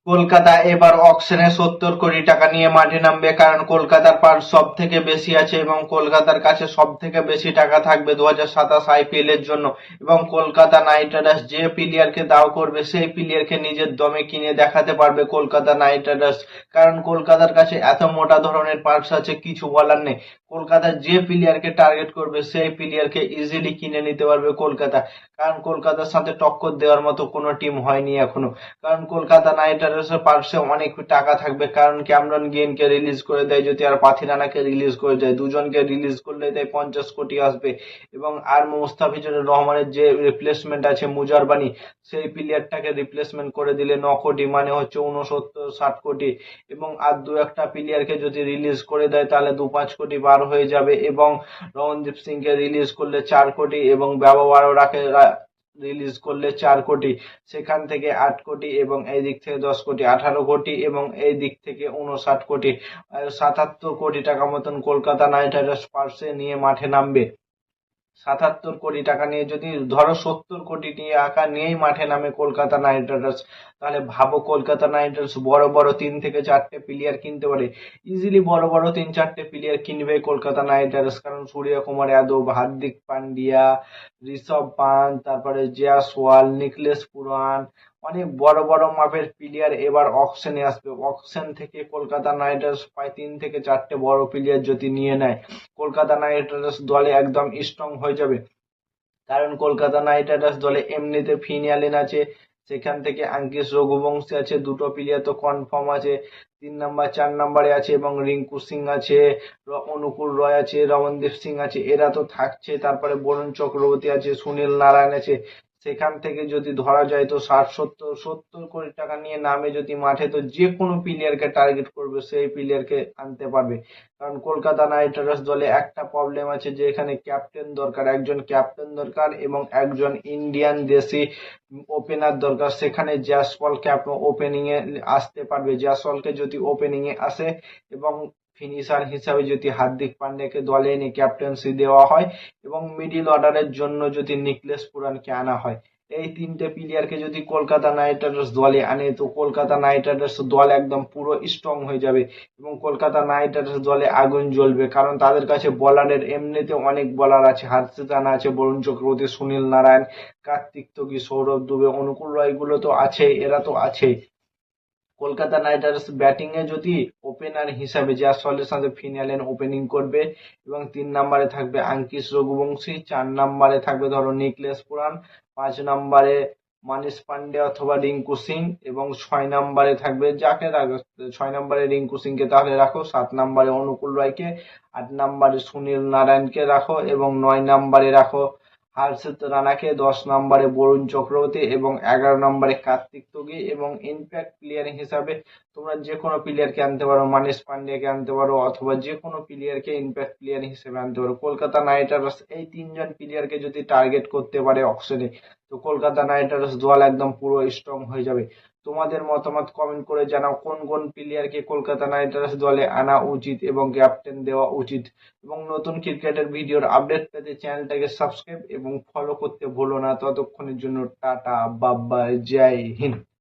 কলকাতা এবার অকশনে ৭০ কোটি টাকা নিয়ে মাঠে নামবে, কারণ কলকাতার পার সব থেকে বেশি আছে এবং কলকাতার কাছে সব থেকে বেশি টাকা থাকবে ২০২৭ আইপিএল এর জন্য। এবং কলকাতা নাইট রাইডার্স যে প্লেয়ারকে দাও করবে সেই প্লেয়ারকে নিজের দমে কিনে দেখাতে পারবে কলকাতা নাইট রাইডার্স। কারণ কলকাতার কাছে এত মোটা ধরনের পার্স আছে, কিছু বলার নেই। কলকাতা যে প্লেয়ারকে টার্গেট করবে সেই প্লেয়ারকে ইজিলি কিনে নিতে পারবে কলকাতা। কারণ কলকাতার সাথে টক্কর দেওয়ার মতো কোনো টিম হয়নি এখনো। কারণ কলকাতা নাইট রাইডার্সের পার্শ্বে অনেক টাকা থাকবে, কারণ ক্যামেরন গ্রিনকে রিলিজ করে দেয় যদি, আর পাথি রানাকে রিলিজ করে দেয়, দুজনকে রিলিজ করলে দেয় 50 কোটি আসবে। এবং আর মোস্তাফিজুর রহমানের যে রিপ্লেসমেন্ট আছে মুজারবানি, সেই প্লেয়ারটাকে রিপ্লেসমেন্ট করে দিলে 9 কোটি, মানে হচ্ছে 69-60 কোটি। এবং আর দু একটা প্লেয়ারকে যদি রিলিজ করে দেয় তাহলে 2-5 কোটি বার হয়ে যাবে। এবং রমনদীপ সিংকে রিলিজ করলে 4 কোটি এবং বাবা বারোরাকে রিলিজ করলে 4 কোটি, সেখান থেকে 8 কোটি এবং এই দিক থেকে 10 কোটি, 18 কোটি এবং এই দিক থেকে 59 কোটি। 77 কোটি টাকা মতন কলকাতা নাইট রাইডার্স পার্সে নিয়ে মাঠে নামবে। ৭৭ কোটি টাকা নিয়ে যদি ধরো ৭০ কোটি টাকা নিয়েই মাঠে নামে কলকাতা নাইট রাইডার্স, তাহলে ভাবো কলকাতা নাইট রাইডার্স বড় বড় 3 থেকে 4টে প্লেয়ার কিনতে পারে। ইজিলি বড় বড় 3-4টে প্লেয়ার কিনবে কলকাতা নাইট রাইডার্স, কারণ সূর্যকুমার যাদব, হার্দিক পান্ডিয়া, ঋষভ পান্ত, তারপরে জয়সওয়াল, নিকলেশ পুরান, অনেক বড় বড় মাপের প্লেয়ার এবার অকশনে আসবে। অকশন থেকে কলকাতা নাইট রাইডার্স প্রায় 3 থেকে 4টে বড় প্লেয়ার যদি নিয়ে নেয়, কলকাতা নাইট রাইডার্স দলে একদম স্ট্রং হয়ে যাবে। কারণ কলকাতা নাইট রাইডার্স দলে এমনিতে ফিন অ্যালেন আছে, সেখান থেকে আঙ্কিশ রঘুবংশী আছে, দুটো প্লেয়ার তো কনফার্ম আছে। 3 নম্বর 4 নম্বরে আছে এবং রিঙ্কু সিং আছে, অনুকূল রয় আছে, রমনদীপ সিং আছে, এরা তো থাকছে। তারপরে বরুণ চক্রবর্তী আছে, সুনীল নারায়ণ আছে। সেখান থেকে যদি ধরা যায় তো 60-70 কোটি টাকা নিয়ে নামে যদি মাঠে, তো যে কোনো প্লেয়ারকে টার্গেট করবে সেই প্লেয়ারকে আনতে পারবে। কারণ কলকাতা নাইট রাইডার্স দলে একটা প্রবলেম আছে যে এখানে ক্যাপ্টেন দরকার, একজন ক্যাপ্টেন দরকার এবং একজন ইন্ডিয়ান দেশি ওপেনার দরকার। সেখানে জয়সওয়াল ওপেনিং এ আসতে পারবে, জয়সওয়ালকে যদি ওপেনিং এ আসে এবং ফিনিশার হিসাবে যদি হার্দিক পান্ডিয়াকে দলে এনে ক্যাপ্টেন্সি দেওয়া হয় এবং মিডিল অর্ডারের জন্য যদি নিকলেশ পুরানকে আনা হয়, এই 3টে প্লেয়ারকে যদি কলকাতা নাইট রাইডার্স দলে আনে তো কলকাতা নাইট রাইডার্স দল একদম পুরো স্ট্রং হয়ে যাবে। এবং কলকাতা নাইট রাইডার্স দলে আগুন জ্বলবে, কারণ তাদের কাছে বলারের এমনিতে অনেক বলার আছে। হর্ষিত রানা আছে, বরুণ চক্রবর্তী, সুনীল নারায়ণ, কার্তিক ত্যাগী, সৌরভ দুবে, অনুকূল রয়, এগুলো তো আছেই, এরা তো আছেই। কলকাতা নাইট রাইডার্স ব্যাটিং এ যদি ওপেনার হিসাবে জয়সওয়ালের সাথে ফিন অ্যালেন ওপেনিং করবে এবং 3 নম্বরে থাকবে আঙ্কিশ রঘুবংশী, 4 নম্বরে থাকবে ধরো নিকলেশ পুরান, 5 নম্বরে মানিশ পান্ডে অথবা রিঙ্কু সিং এবং 6 নম্বরে থাকবে যাকে রাখো। 6 নম্বরে রিঙ্কু সিংকে তাহলে রাখো, 7 নম্বরে অনুকূল রায়কে, 8 নম্বরে সুনীল নারায়ণকে রাখো এবং 9 নম্বরে রাখো হর্ষিত রানাকে, 10 নম্বরে বরুণ চক্রবর্তী এবং 11 নম্বরে কার্তিক ত্যাগী। এবং ইম্প্যাক্ট প্লেয়ার হিসাবে তোমরা যে কোনো প্লেয়ারকে আনতে পারো, মানিশ পান্ডেকে আনতে পারো অথবা যে কোনো প্লেয়ারকে ইম্প্যাক্ট প্লেয়ার হিসেবে আনতে পারো। কলকাতা নাইট রাইডার্স এই 3জন প্লেয়ারকে যদি টার্গেট করতে পারে অকশনে, তো কলকাতা নাইট রাইডার্স দল একদম পুরো স্ট্রং হয়ে যাবে। তোমাদের মতামত কমেন্ট করে জানাও কোন কোন প্লেয়ারকে কলকাতা নাইট রাইডার্স দলে আনা উচিত এবং ক্যাপ্টেন দেওয়া উচিত। এবং নতুন ক্রিকেটের ভিডিওর আপডেট পেতে চ্যানেলটাকে সাবস্ক্রাইব এবং ফলো করতে ভুলো না। ততক্ষণের জন্য টাটা, বাই বাই, জয় হিন্দ।